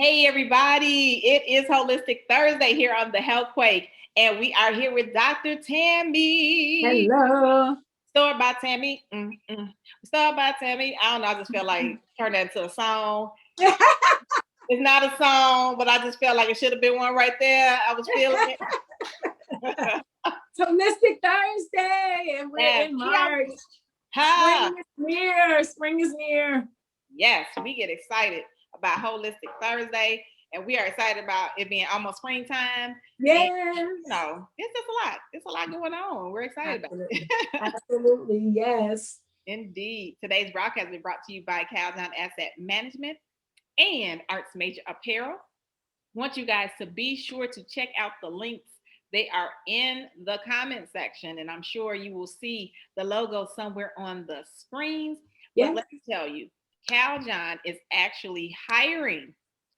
Hey everybody, it is Holistic Thursday here on the Health Quake, and we are here with Dr. Tammye. Hello. Story by Tammye. Story by Tammye. I don't know, I just feel like turn that into a song. It's not a song, but I just felt like it should have been one right there. I was feeling it. It's Holistic Thursday, and we're in March. Spring is near. Spring is near. Yes, we get excited about Holistic Thursday, and we are excited about it being almost springtime. Yes. And, it's just a lot. It's a lot going on. We're excited about it. Absolutely, yes. Indeed. Today's broadcast is brought to you by Caldown Asset Management and Arts Major Apparel. Want you guys to be sure to check out the links. They are in the comment section, and I'm sure you will see the logo somewhere on the screens. Yes. But let me tell you, Caldown is actually hiring.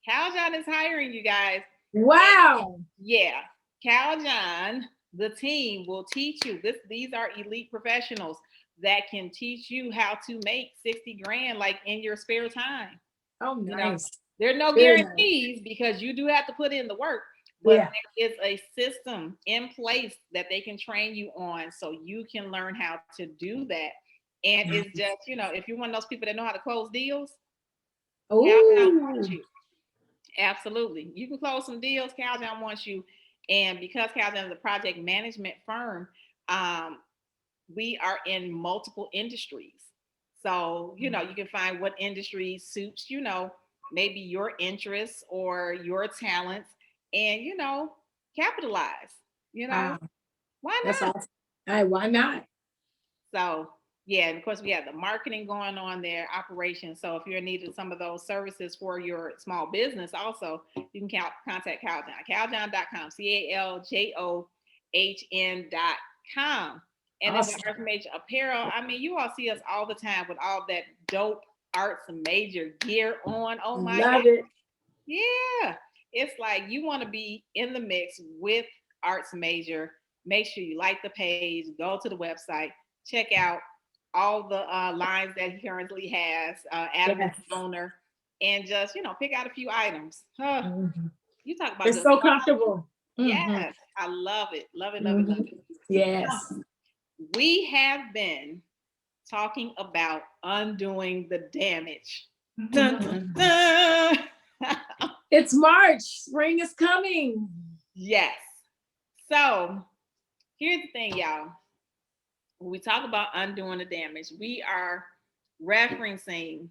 Caldown is hiring, you guys. Wow. Yeah. Caldown, the team will teach you this. These are elite professionals that can teach you how to make 60 grand like in your spare time. Oh, nice. There are no guarantees because you do have to put in the work, but there is a system in place that they can train you on so you can learn how to do that. And it's just, if you're one of those people that know how to close deals, Caldown wants you. Absolutely. You can close some deals. Caldown wants you. And because Caldown is a project management firm, we are in multiple industries. So, you can find what industry suits, maybe your interests or your talents and, capitalize, Why not? That's awesome. Hey, why not? So, yeah, and of course, we have the marketing going on there, operations. So if you're in need of some of those services for your small business, also, you can contact Caldown, caldown.com, CALJOHN.com. And then the Arts Major Apparel, I mean, you all see us all the time with all that dope Arts Major gear on. Oh my God. It. Yeah. It's like you want to be in the mix with Arts Major. Make sure you like the page, go to the website, check out all the lines that he currently has, Adam is the owner, and just, pick out a few items. You talk about it's so comfortable. Yes, I love it. Love it, love it, love it. Yes. We have been talking about undoing the damage. Dun, dun, dun. It's March. Spring is coming. Yes. So here's the thing, y'all. When we talk about undoing the damage, we are referencing,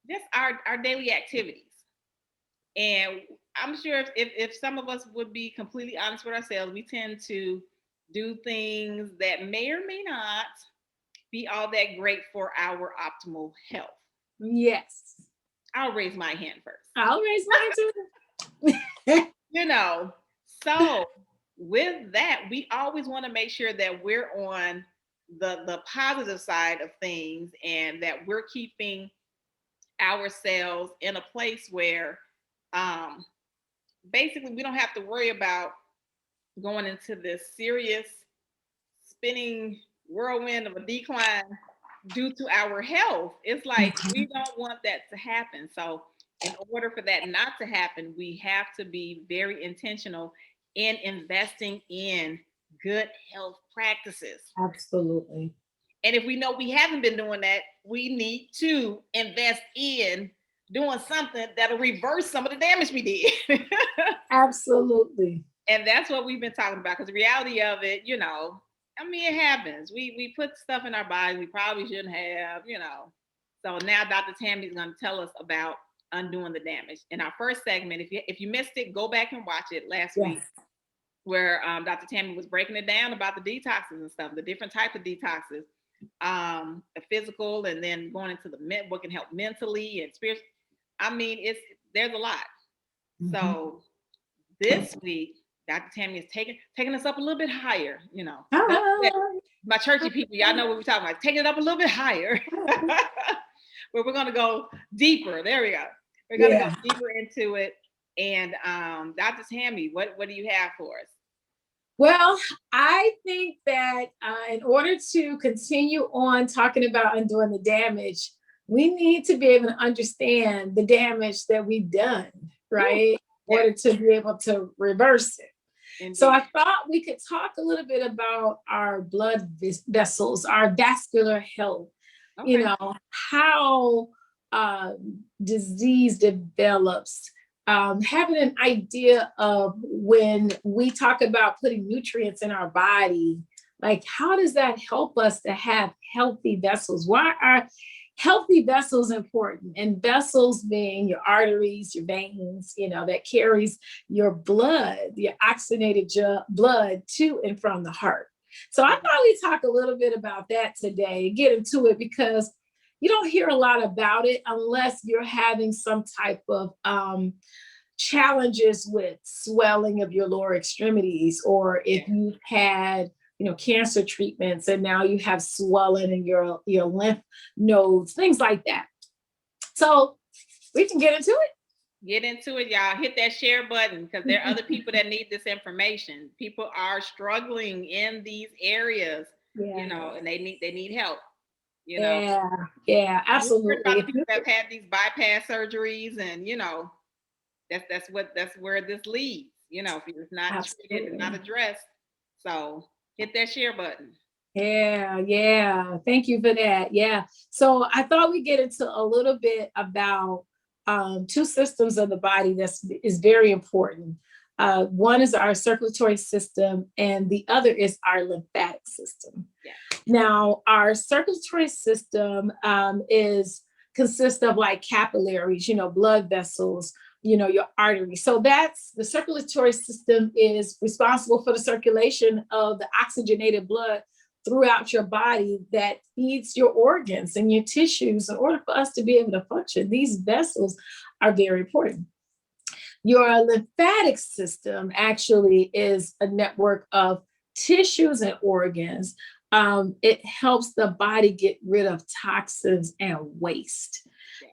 just our daily activities. And I'm sure if some of us would be completely honest with ourselves, we tend to do things that may or may not be all that great for our optimal health. Yes. I'll raise my hand first. I'll raise mine too. So with that, we always want to make sure that we're on the positive side of things and that we're keeping ourselves in a place where basically we don't have to worry about going into this serious spinning whirlwind of a decline due to our health. It's like we don't want that to happen. So in order for that not to happen, we have to be very intentional in investing in good health practices. Absolutely. And if we know we haven't been doing that, we need to invest in doing something that'll reverse some of the damage we did. Absolutely. And that's what we've been talking about, because the reality of it, it happens. We put stuff in our bodies we probably shouldn't have, So now Dr. Tammye is going to tell us about undoing the damage. In our first segment, if you missed it, go back and watch it last week, where Dr. Tammye was breaking it down about the detoxes and stuff, the different types of detoxes, the physical, and then going into what can help mentally and spiritually. There's a lot. So this week, Dr. Tammye is taking us up a little bit higher, My churchy people, y'all know what we're talking about. Taking it up a little bit higher. Where we're going to go deeper. There we go. We're going to go deeper into it. And Dr. Tammye, what do you have for us? Well, I think that in order to continue on talking about undoing the damage, we need to be able to understand the damage that we've done, right? In order to be able to reverse it. Indeed. So I thought we could talk a little bit about our blood vessels, our vascular health, you know, how disease develops, having an idea of when we talk about putting nutrients in our body, like how does that help us to have healthy vessels? Why are healthy vessels important? And vessels being your arteries, your veins, you know, that carries your blood, your oxygenated blood to and from the heart. So I thought we'd talk a little bit about that today, get into it, because you don't hear a lot about it unless you're having some type of challenges with swelling of your lower extremities, or if you've had, you know, cancer treatments and now you have swelling in your lymph nodes, things like that. So we can get into it. Get into it, y'all. Hit that share button, because there are other people that need this information. People are struggling in these areas, you know, and they need help. You know, yeah, absolutely. About people that have had these bypass surgeries, and you know, that's where this leads. You know, if it's not treated and not addressed. So hit that share button. Yeah. Thank you for that. Yeah. So I thought we'd get into a little bit about two systems of the body that is very important. One is our circulatory system, and the other is our lymphatic system. Yeah. Now, our circulatory system consists of like capillaries, you know, blood vessels, you know, your arteries. So that's the circulatory system is responsible for the circulation of the oxygenated blood throughout your body that feeds your organs and your tissues in order for us to be able to function. These vessels are very important. Your lymphatic system actually is a network of tissues and organs. It helps the body get rid of toxins and waste.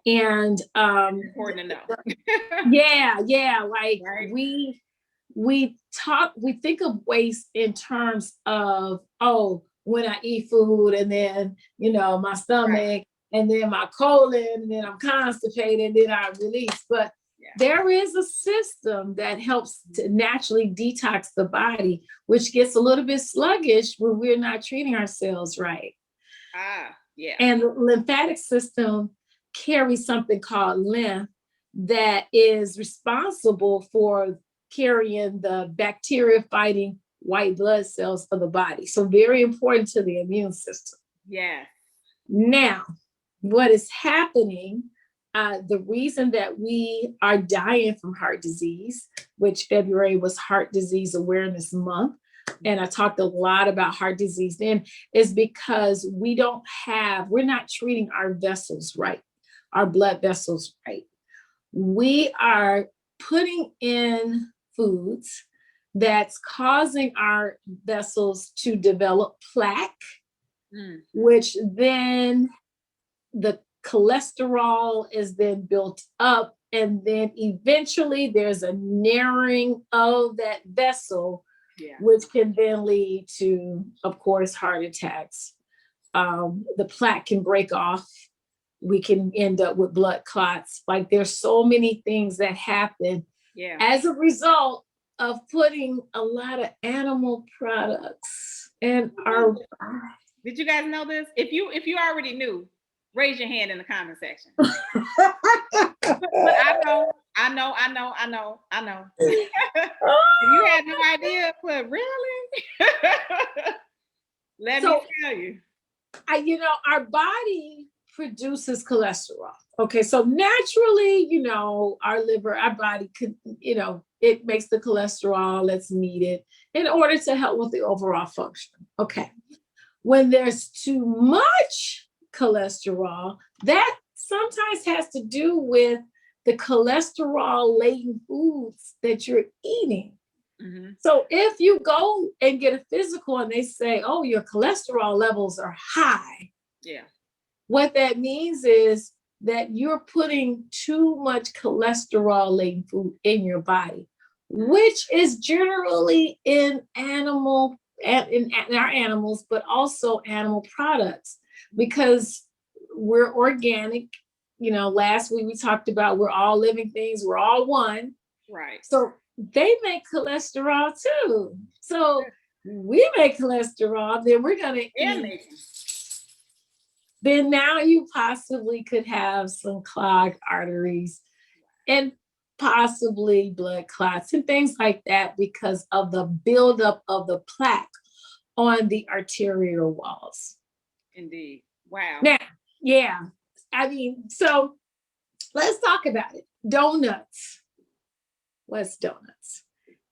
And important to know. yeah. Like we think of waste in terms of, oh, when I eat food and then, you know, my stomach and then my colon, and then I'm constipated, and then I release. But there is a system that helps to naturally detox the body, which gets a little bit sluggish when we're not treating ourselves right. And the lymphatic system carries something called lymph that is responsible for carrying the bacteria fighting white blood cells of the body. So very important to the immune system. Yeah. Now, what is happening, the reason that we are dying from heart disease, which February was Heart Disease Awareness Month, and I talked a lot about heart disease then, is because we're not treating our vessels right, our blood vessels right. We are putting in foods that's causing our vessels to develop plaque, which then the cholesterol is then built up, and then eventually there's a narrowing of that vessel, which can then lead to, of course, heart attacks. The plaque can break off. We can end up with blood clots. Like there's so many things that happen as a result of putting a lot of animal products in our body. Did you guys know this? If you already knew, raise your hand in the comment section. But I know. If you had no idea, but really? Let me tell you. Our body produces cholesterol. Okay, so naturally, you know, our liver, our body could, you know, it makes the cholesterol that's needed in order to help with the overall function. Okay. When there's too much cholesterol, that sometimes has to do with the cholesterol-laden foods that you're eating. Mm-hmm. So if you go and get a physical and they say, oh, your cholesterol levels are high. Yeah. What that means is that you're putting too much cholesterol-laden food in your body, which is generally in our animals, but also animal products. Because we're organic. Last week we talked about we're all living things, we're all one. Right. So they make cholesterol too. So we make cholesterol, then we're gonna eat. Then now you possibly could have some clogged arteries and possibly blood clots and things like that because of the buildup of the plaque on the arterial walls. Indeed. Wow. Now, yeah. So let's talk about it. Donuts. What's donuts?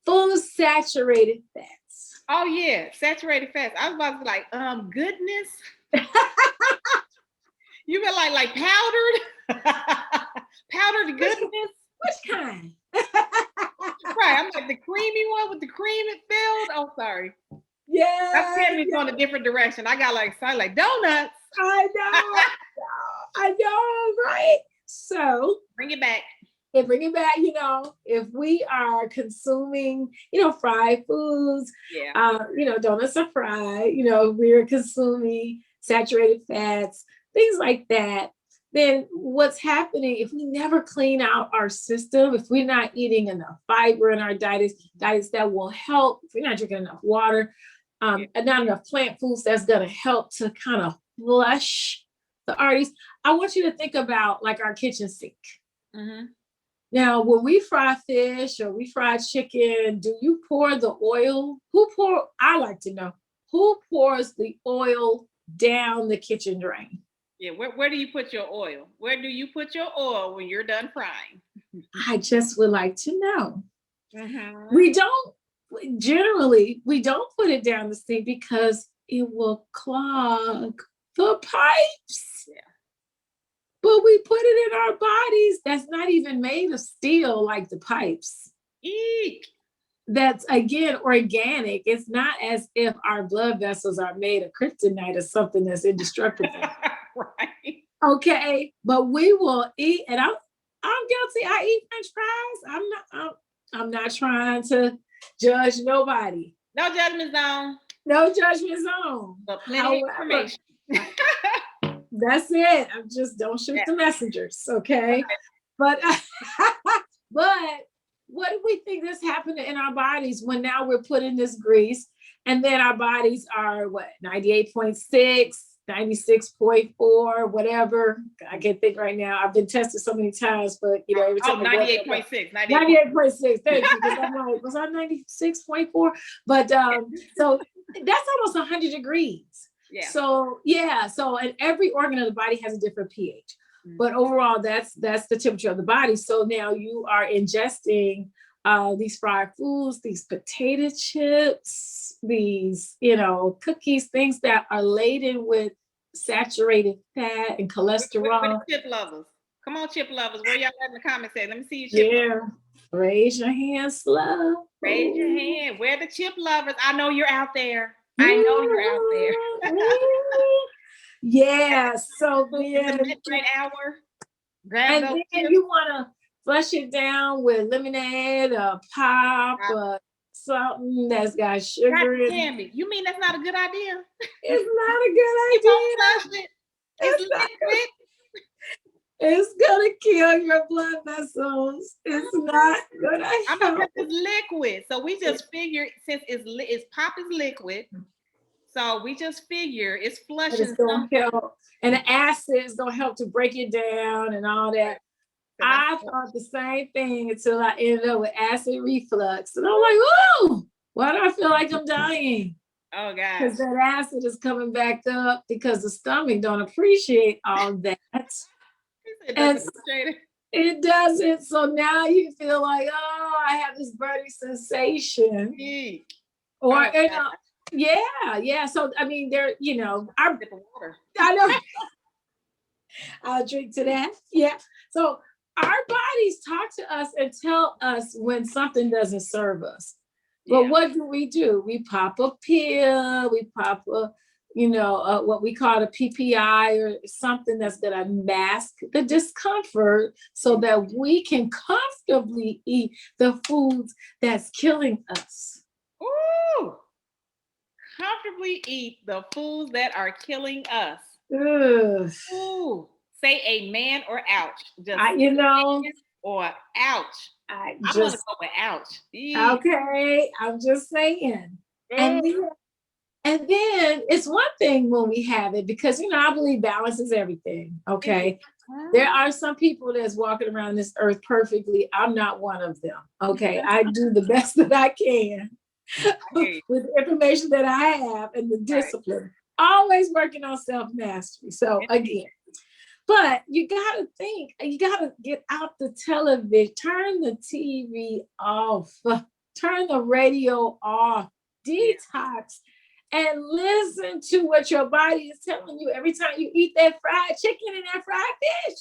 Full of saturated fats. Oh yeah, saturated fats. I was about to be like, goodness. You mean like powdered? Powdered goodness? Which kind? Right. I'm like the creamy one with the cream it filled. Oh, sorry. Yeah. That's taking me going a different direction. I got excited, like donuts. I know, right? So bring it back. And bring it back, if we are consuming, fried foods, donuts are fried, we're consuming saturated fats, things like that, then what's happening if we never clean out our system, if we're not eating enough fiber in our diets that will help, if we're not drinking enough water, and not enough plant foods that's going to help to kind of flush the arteries. I want you to think about like our kitchen sink. Mm-hmm. Now, when we fry fish or we fry chicken, do you pour the oil? I like to know, who pours the oil down the kitchen drain? Yeah, where do you put your oil? Where do you put your oil when you're done frying? I just would like to know. Mm-hmm. We don't put it down the sink because it will clog the pipes. Yeah. But we put it in our bodies that's not even made of steel like the pipes. Eek. That's, again, organic. It's not as if our blood vessels are made of kryptonite or something that's indestructible. Right. Okay. But we will eat, and I'm guilty. I eat French fries. I'm not trying to judge nobody. No judgment zone. No judgment zone. But plenty of information. That's it. I just don't shoot the messengers, okay? But what do we think is happening in our bodies when now we're putting this grease, and then our bodies are 98.6, 96.4, whatever. I can't think right now. I've been tested so many times, but every time 98.6. 98.6. Thank you. Because I'm like, was I 96.4? But so that's almost 100 degrees. Yeah. So and every organ of the body has a different pH. Mm-hmm. But overall, that's the temperature of the body. So now you are ingesting these fried foods, these potato chips, these, cookies, things that are laden with saturated fat and cholesterol. Where the chip lovers? Come on, chip lovers. Where y'all at in the comments at? Let me see you chip lovers. Raise your hand slow. Raise your hand. Where the chip lovers? I know you're out there. I know you're out there. Yeah. So then, midnight hour. And then you want to flush it down with lemonade or pop or something that's got sugar in it. You mean that's not a good idea? It's not a good idea. It's liquid. It's gonna kill your blood vessels. It's not gonna help. I'm gonna put this liquid. So we just figure, since it's pop is liquid, so we just figure it's flushing. It's gonna help, and the acid is gonna help to break it down and all that. So I thought the same thing until I ended up with acid reflux, and I'm like, "Ooh, why do I feel like I'm dying?" Oh God! Because that acid is coming back up because the stomach don't appreciate all that. It doesn't. So now you feel like, I have this burning sensation. Or yeah. So I mean, I know. I'll drink to that. Yeah. So our bodies talk to us and tell us when something doesn't serve us. But what do? We pop a pill. We pop a what we call a PPI or something that's going to mask the discomfort so that we can comfortably eat the foods that's killing us. Ooh, comfortably eat the foods that are killing us. Ugh. Ooh, say amen or ouch. Just You know, amen or ouch. I I'm gonna just, go with ouch. Eee. okay, I'm just saying. Ugh. And then, and then it's one thing when we have it because, I believe balance is everything. Okay. There are some people that's walking around this earth perfectly. I'm not one of them. Okay. I do the best that I can with the information that I have and the Right. discipline. Always working on self mastery. So, again, but you got to think, you got to get out the television, turn the TV off, turn the radio off, detox, and listen to what your body is telling you every time you eat that fried chicken and that fried fish.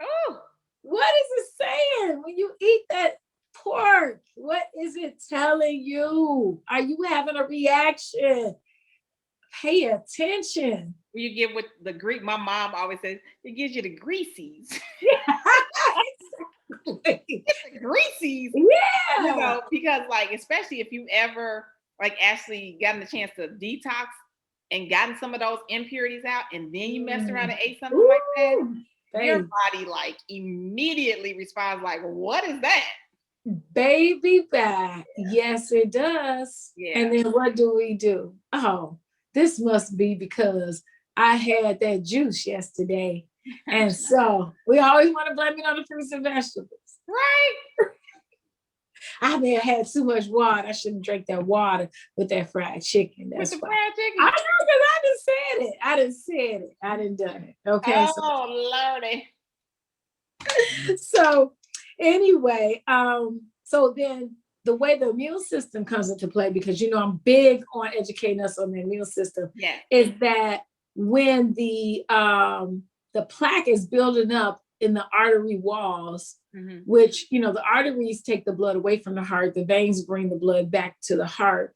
Oh, What is it saying when you eat that pork? What is it telling you? Are you having a reaction? Pay attention. you get with the Greek. My mom always says it gives you the greases. The greases. Yeah. Because like, especially if you ever like actually gotten the chance to detox and gotten some of those impurities out, and then you messed around and ate something like that, your body like immediately responds like, "What is that?" Baby back. Yes, it does. Yeah. And then what do? Oh, this must be because I had that juice yesterday. And so we always want to blame it on the fruits and vegetables. Right. I may have had too much water. I shouldn't drink that water with that fried chicken. That's with the why. fried chicken. I know because I done said it. I done done it. Okay. Oh, Lordy. So anyway, so then the way the immune system comes into play, because I'm big on educating us on the immune system, is that when the plaque is building up in the artery walls, which the arteries take the blood away from the heart, the veins bring the blood back to the heart.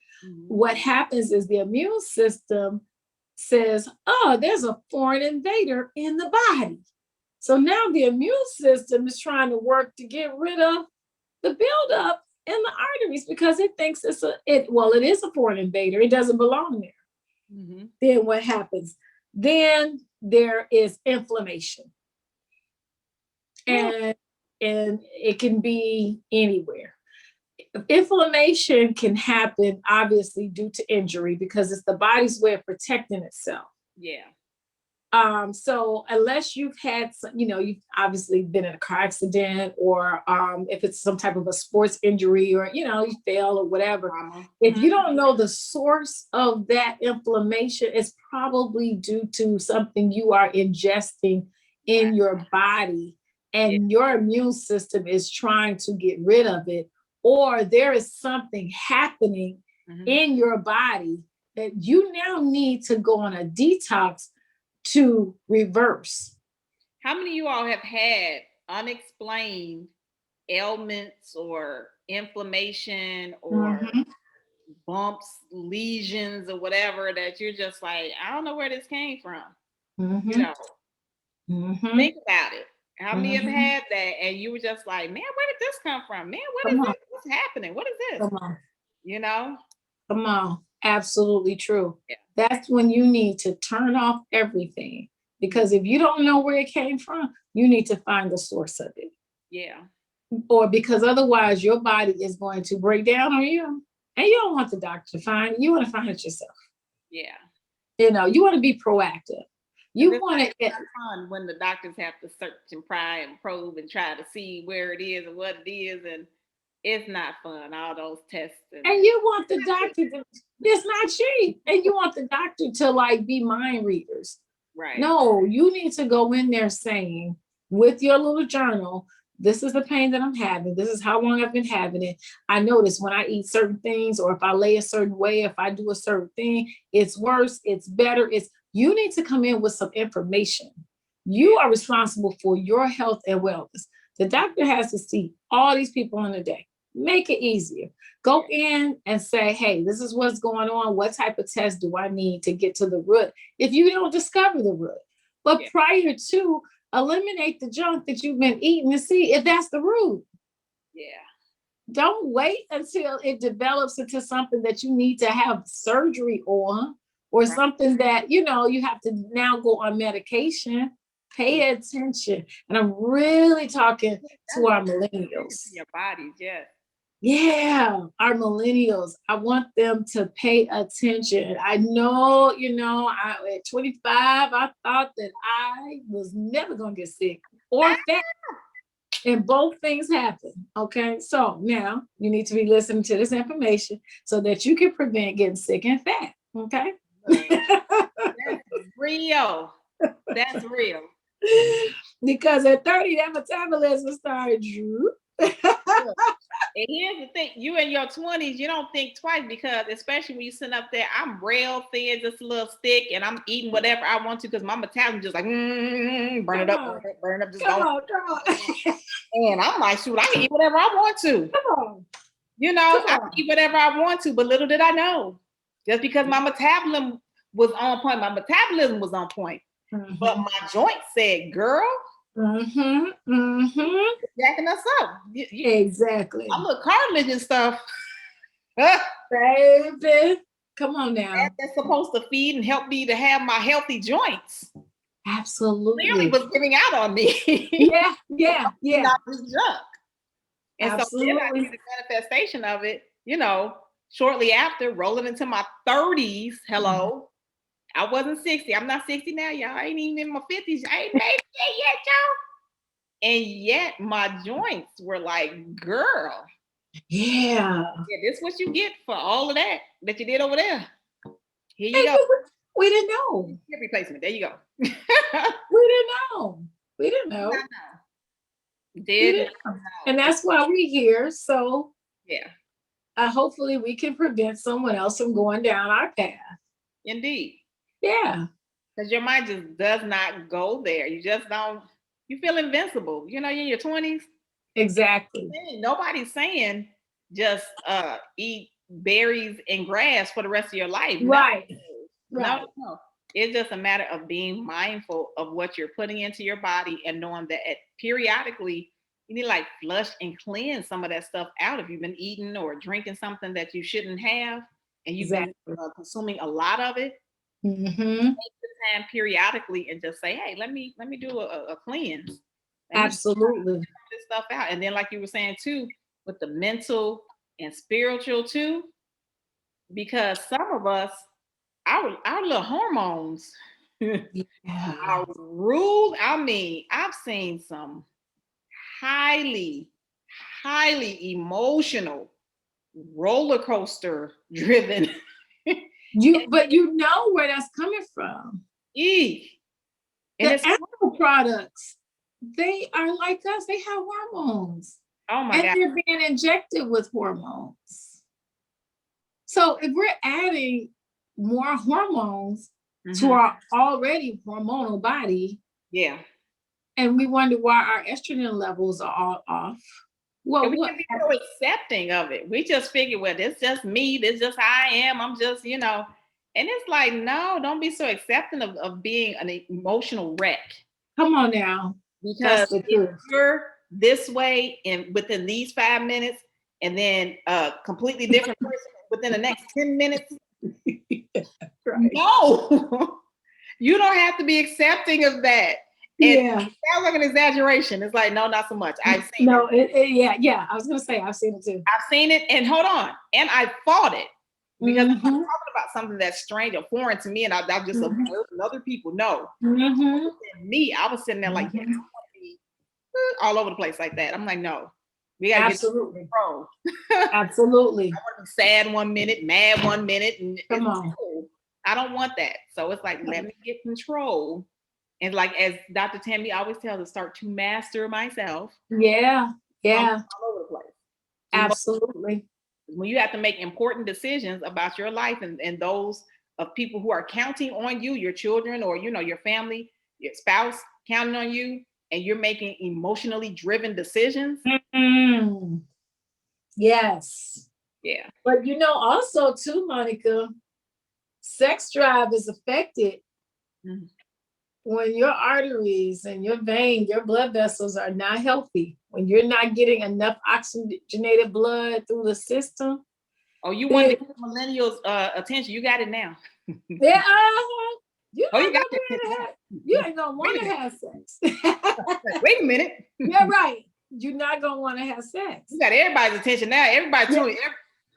What happens is the immune system says, oh, there's a foreign invader in the body. So now the immune system is trying to work to get rid of the buildup in the arteries because it thinks it is a foreign invader. It doesn't belong there. Then what happens? Then there is inflammation. And it can be anywhere. Inflammation can happen obviously due to injury because it's the body's way of protecting itself. Yeah. So unless you've had, you've obviously been in a car accident, or if it's some type of a sports injury, or, you fell or whatever, if you don't know the source of that inflammation, it's probably due to something you are ingesting in your body, and your immune system is trying to get rid of it, or there is something happening in your body that you now need to go on a detox to reverse. How many of you all have had unexplained ailments or inflammation or bumps, lesions, or whatever that you're just like, I don't know where this came from? Think about it. How many have had that and you were just like, man, where did this come from? Man, what is this? What's happening? What is this? Come on. Absolutely true. Yeah. That's when you need to turn off everything, because if you don't know where it came from, you need to find the source of it. Yeah. Or because otherwise your body is going to break down on you, and you don't want the doctor to find it. You want to find it yourself. Yeah. You want to be proactive. You want to get fun when the doctors have to search and pry and probe and try to see where it is and what it is, and it's not fun, all those tests. And you want the doctor to, it's not cheap. And you want the doctor to like be mind readers. Right. No, you need to go in there saying, with your little journal, this is the pain that I'm having. This is how long I've been having it. I notice when I eat certain things, or if I lay a certain way, if I do a certain thing, it's worse, it's better. You need to come in with some information. You are responsible for your health and wellness. The doctor has to see all these people in a day. Make it easier. Go in and say, hey, this is what's going on. What type of test do I need to get to the root? If you don't discover the root. But prior to, eliminate the junk that you've been eating and see if that's the root. Yeah. Don't wait until it develops into something that you need to have surgery on. or something that, you know, you have to now go on medication, pay attention. And I'm really talking to our millennials. Your bodies, yes. Yeah, our millennials. I want them to pay attention. I know, you know, at 25, I thought that I was never going to get sick or fat. And both things happen. Okay. So now you need to be listening to this information so that you can prevent getting sick and fat. Okay. That's real. That's real. Because at 30, that metabolism started droop. And here's the thing, you in your 20s, you don't think twice, because especially when you sit up there, I'm real thin, just a little stick, and I'm eating whatever I want to because my metabolism just like burn it up, just come going. on. And I'm like, shoot, I can eat whatever I want to. Come on. You know, I can eat whatever I want to, but little did I know, just because my metabolism was on point, Mm-hmm. but my joint said, girl, jacking us up. Exactly. I look cartilage and stuff. Baby, come on now. That's supposed to feed and help me to have my healthy joints. Absolutely. Clearly was giving out on me. Yeah. Not this junk. And absolutely. So then I see the manifestation of it, you know, shortly after, rolling into my 30s. Hello. I wasn't 60. I'm not 60 now, y'all. I ain't even in my 50s. I ain't made it yet, y'all. And yet my joints were like, girl. Yeah. This is what you get for all of that you did over there. Here you go. We didn't know. Hip replacement. There you go. We didn't know. And that's why we're here. So yeah. Hopefully we can prevent someone else from going down our path. Indeed. Yeah. Because your mind just does not go there. You just don't, you feel invincible. You know, you're in your 20s. Exactly. Nobody's saying just eat berries and grass for the rest of your life. Right. No. It's just a matter of being mindful of what you're putting into your body and knowing that periodically you need to like flush and cleanse some of that stuff out. If you've been eating or drinking something that you shouldn't have and you've been consuming a lot of it, take the time periodically and just say, hey, let me do a cleanse. Absolutely. This stuff out. And then like you were saying too, with the mental and spiritual too, because some of us, our little hormones are ruled. I mean, I've seen some highly emotional roller coaster driven. But you know where that's coming from. And the animal products, they are like us. They have hormones. Oh my God. And they're being injected with hormones. So if we're adding more hormones to our already hormonal body, and we wonder why our estrogen levels are all off. Well, we can be so accepting of it. We just figure, well, this is just me. This is just how I am. I'm just, you know. And it's like, no, don't be so accepting of being an emotional wreck. Come on now. Because if you're this way and within these 5 minutes, and then a completely different person within the next 10 minutes, no, you don't have to be accepting of that. It sounds like an exaggeration. It's like, no, not so much. I've seen it. Yeah. I was gonna say I've seen it too. I've seen it, and hold on, and I fought it because I'm talking about something that's strange or foreign to me, and I just observed other people. No, me, I was sitting there like, yeah, I want to be all over the place like that. I'm like, no, we gotta get control. Absolutely. I want to be sad 1 minute, mad 1 minute, and come on. I don't want that. So it's like, let me get control. And like, as Dr. Tammye always tells us, start to master myself. Yeah. All over the place. Absolutely. When you have to make important decisions about your life and those of people who are counting on you, your children, or, you know, your family, your spouse counting on you, and you're making emotionally driven decisions. Yes. Yeah. But you know, also too, Monica, sex drive is affected when your arteries and your veins, your blood vessels are not healthy. When you're not getting enough oxygenated blood through the system. Oh, you want to get millennials' attention? You got it now. Yeah, you Oh, ain't you got gonna be able to have, you ain't gonna want to have sex. wait a minute. Yeah, right. You're not gonna want to have sex. You got everybody's attention now. Everybody tuning.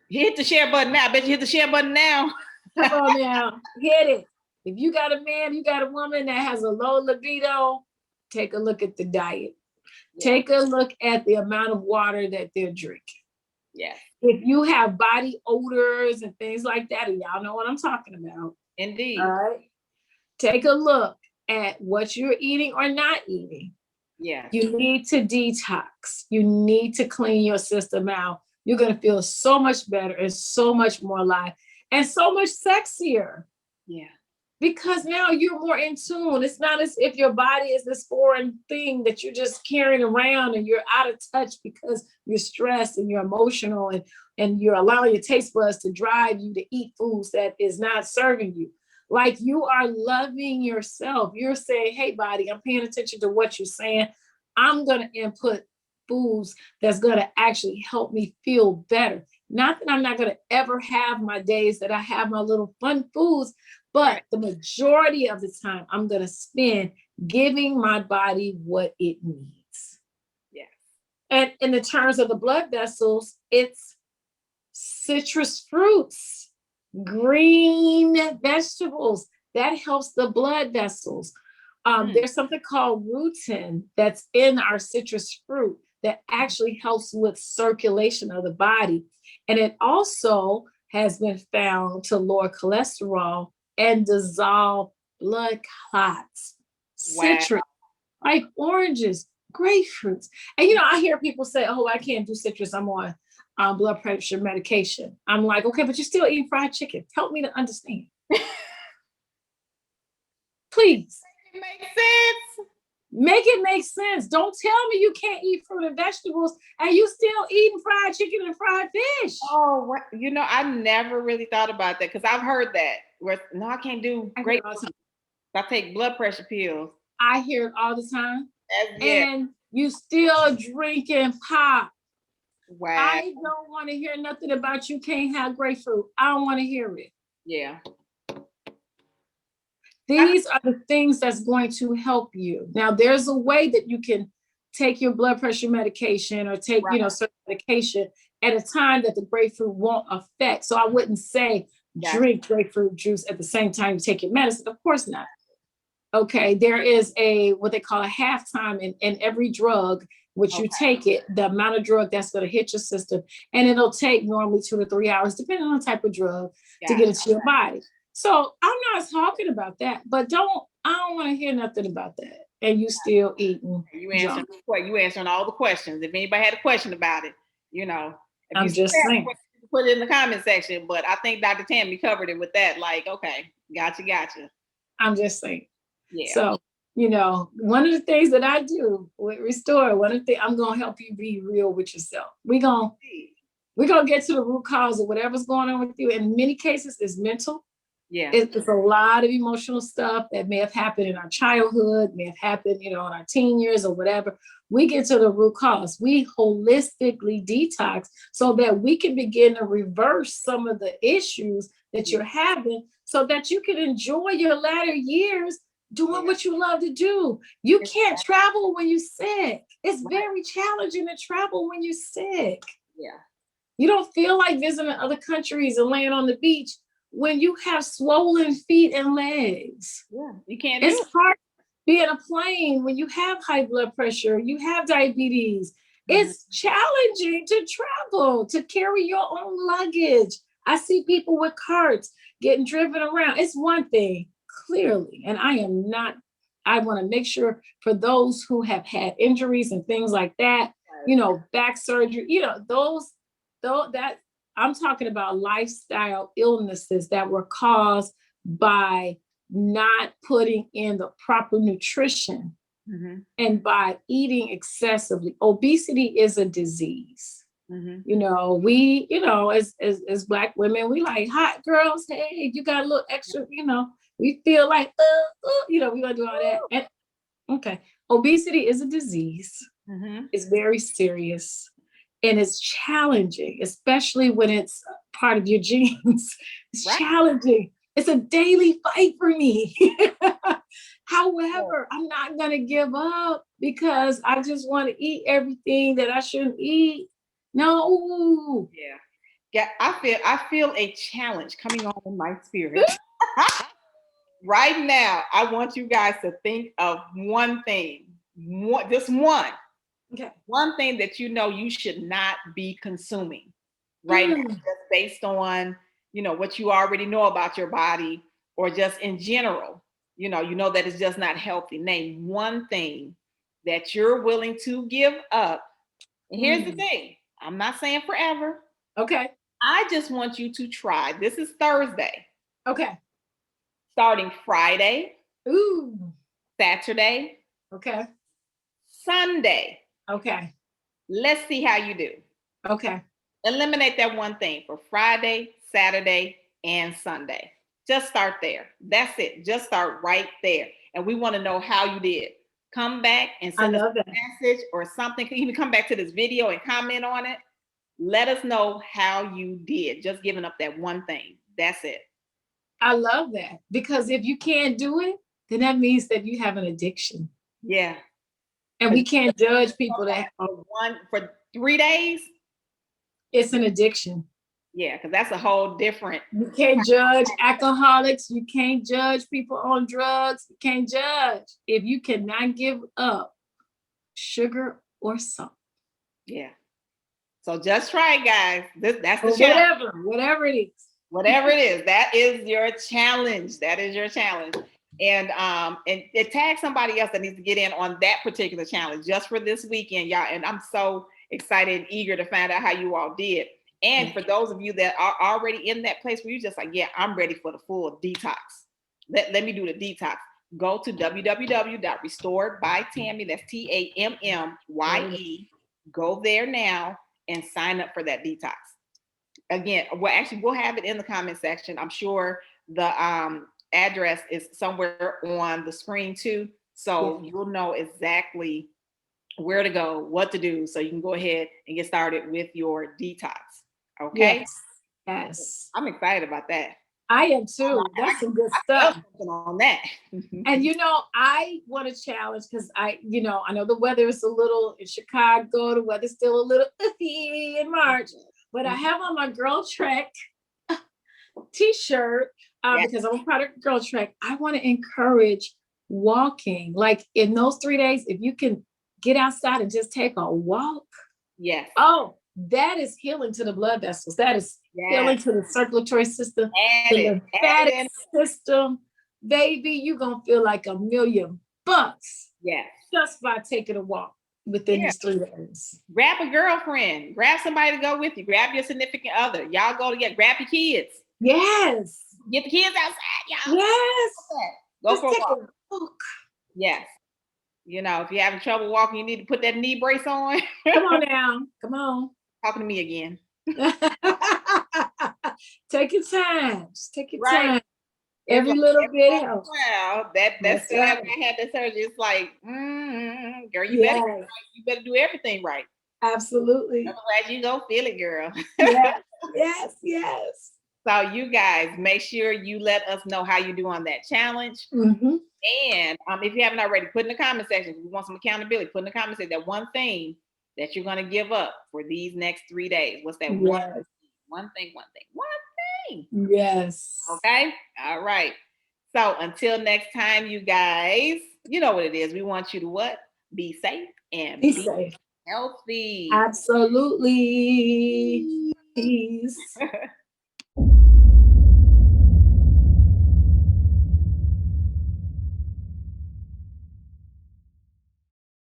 Hit the share button now. I bet you hit the share button now. Come on now, hit it. If you got a man, you got a woman that has a low libido, take a look at the diet. Yeah. Take a look at the amount of water that they're drinking. Yeah. If you have body odors and things like that, and y'all know what I'm talking about. Indeed. All right. Take a look at what you're eating or not eating. Yeah. You need to detox. You need to clean your system out. You're going to feel so much better and so much more alive and so much sexier. Yeah. Because now you're more in tune. It's not as if your body is this foreign thing that you're just carrying around and you're out of touch because you're stressed and you're emotional and you're allowing your taste buds to drive you to eat foods that is not serving you. Like you are loving yourself. You're saying, hey, body, I'm paying attention to what you're saying. I'm going to input foods that's going to actually help me feel better. Not that I'm not going to ever have my days that I have my little fun foods, but the majority of the time I'm going to spend giving my body what it needs. Yeah. And in the terms of the blood vessels, it's citrus fruits, green vegetables. That helps the blood vessels. There's something called rutin that's in our citrus fruit that actually helps with circulation of the body. And it also has been found to lower cholesterol and dissolve blood clots. Wow. Citrus, like oranges, grapefruits. And you know, I hear people say, oh, I can't do citrus, I'm on blood pressure medication. I'm like, okay, but you're still eating fried chicken. Help me to understand. Please. It makes sense. Make it make sense. Don't tell me you can't eat fruit and vegetables and you still eating fried chicken and fried fish. Oh, you know, I never really thought about that because I've heard that. Where no, I can't do grapefruit. I take blood pressure pills. I hear it all the time. Yeah. And you still drinking pop. Wow. I don't want to hear nothing about you can't have grapefruit. I don't want to hear it. Yeah. These are the things that's going to help you. Now, there's a way that you can take your blood pressure medication or take, you know, certain medication at a time that the grapefruit won't affect. So I wouldn't say drink grapefruit juice at the same time you take your medicine. Of course not. Okay, there is what they call a halftime in every drug, which you take it, the amount of drug that's going to hit your system, and it'll take normally 2 to 3 hours, depending on the type of drug, to get into your body. So I'm not talking about that, but I don't want to hear nothing about that. And you still eating. You answering all the questions. If anybody had a question about it, you know. I'm just saying. Put it in the comment section, but I think Dr. Tammye covered it with that. Like, okay, gotcha. I'm just saying. Yeah. So, you know, one of the things that I do with Restore, I'm going to help you be real with yourself. We're going to get to the root cause of whatever's going on with you. In many cases, it's mental. Yeah. It's a lot of emotional stuff that may have happened in our childhood, may have happened, you know, in our teen years or whatever. We get to the root cause. We holistically detox so that we can begin to reverse some of the issues that you're having so that you can enjoy your latter years doing what you love to do. You can't travel when you're sick. It's very challenging to travel when you're sick. Yeah. You don't feel like visiting other countries and laying on the beach when you have swollen feet and legs. Yeah, you can't do it. It's hard to be in a plane when you have high blood pressure, you have diabetes. It's challenging to travel, to carry your own luggage. I see people with carts getting driven around. It's one thing, clearly, and I want to make sure for those who have had injuries and things like that, you know, back surgery, you know, that I'm talking about lifestyle illnesses that were caused by not putting in the proper nutrition and by eating excessively. Obesity is a disease. You know, we, you know, as Black women, we like hot girls. Hey, you got a little extra, you know, we feel like, you know, we want to do all that. And, okay. Obesity is a disease. It's very serious. And it's challenging, especially when it's part of your genes. It's challenging It's a daily fight for me. However, I'm not going to give up because I just want to eat everything that I shouldn't eat. No. Yeah. Yeah, I feel a challenge coming on in my spirit. Right now, I want you guys to think of one thing, just one. Okay. One thing that you know you should not be consuming right now, just based on what you already know about your body, or just in general. You know that it's just not healthy. Name one thing that you're willing to give up. And here's the thing: I'm not saying forever. Okay. I just want you to try. This is Thursday. Okay. Starting Friday, Ooh. Saturday, Okay. Sunday. Okay. Let's see how you do. Okay. Eliminate that one thing for Friday, Saturday, and Sunday. Just start there. That's it. Just start right there. And we want to know how you did. Come back and send us a message or something. Even come back to this video and comment on it. Let us know how you did. Just giving up that one thing. That's it. I love that, because if you can't do it, then that means that you have an addiction. Yeah. And we can't judge people that for 3 days. It's an addiction. Yeah, because that's a whole different. You can't judge alcoholics. You can't judge people on drugs. You can't judge if you cannot give up sugar or salt. Yeah. So just try it, guys. That's the challenge. Whatever it is. Whatever it is, that is your challenge. That is your challenge. And it tag somebody else that needs to get in on that particular challenge just for this weekend, y'all. And I'm so excited and eager to find out how you all did. And for those of you that are already in that place where you're just like, yeah, I'm ready for the full detox. Let me do the detox. Go to www.restoredbytammye. That's TAMMYE. Go there now and sign up for that detox. Again, we'll have it in the comment section. I'm sure the address is somewhere on the screen too. So you'll know exactly where to go, what to do. So you can go ahead and get started with your detox. Okay. Yes. I'm excited about that. I am too. That's some good stuff. On that. And I want to challenge, because I know the weather is a little in Chicago. The weather's still a little iffy in March, but I have on my Girl Trek t-shirt because I'm a product of Girl Trek. I want to encourage walking. Like in those 3 days, if you can get outside and just take a walk. Yes. Oh, that is healing to the blood vessels. That is healing to the circulatory system, the lymphatic system. Baby, you're going to feel like $1,000,000. Yes. Just by taking a walk within these 3 days. Grab a girlfriend. Grab somebody to go with you. Grab your significant other. Y'all go together. Grab your kids. Yes. Get the kids outside, y'all. Yes. Go for a walk. Yes. If you're having trouble walking, you need to put that knee brace on. Come on now. Come on. Talking to me again. Take your time. Just take your time. Every little bit helps. Wow, that's still after I had the surgery. It's like, girl, you better do everything right. Absolutely. Otherwise, you gonna feel it, girl. Yes. So you guys, make sure you let us know how you do on that challenge. Mm-hmm. And if you haven't already, put in the comment section. If you want some accountability, put in the comment section that one thing that you're gonna give up for these next 3 days. What's that one thing? Yes. Okay. All right. So until next time, you guys, you know what it is. We want you to what? Be safe and be safe. Healthy. Absolutely. Peace.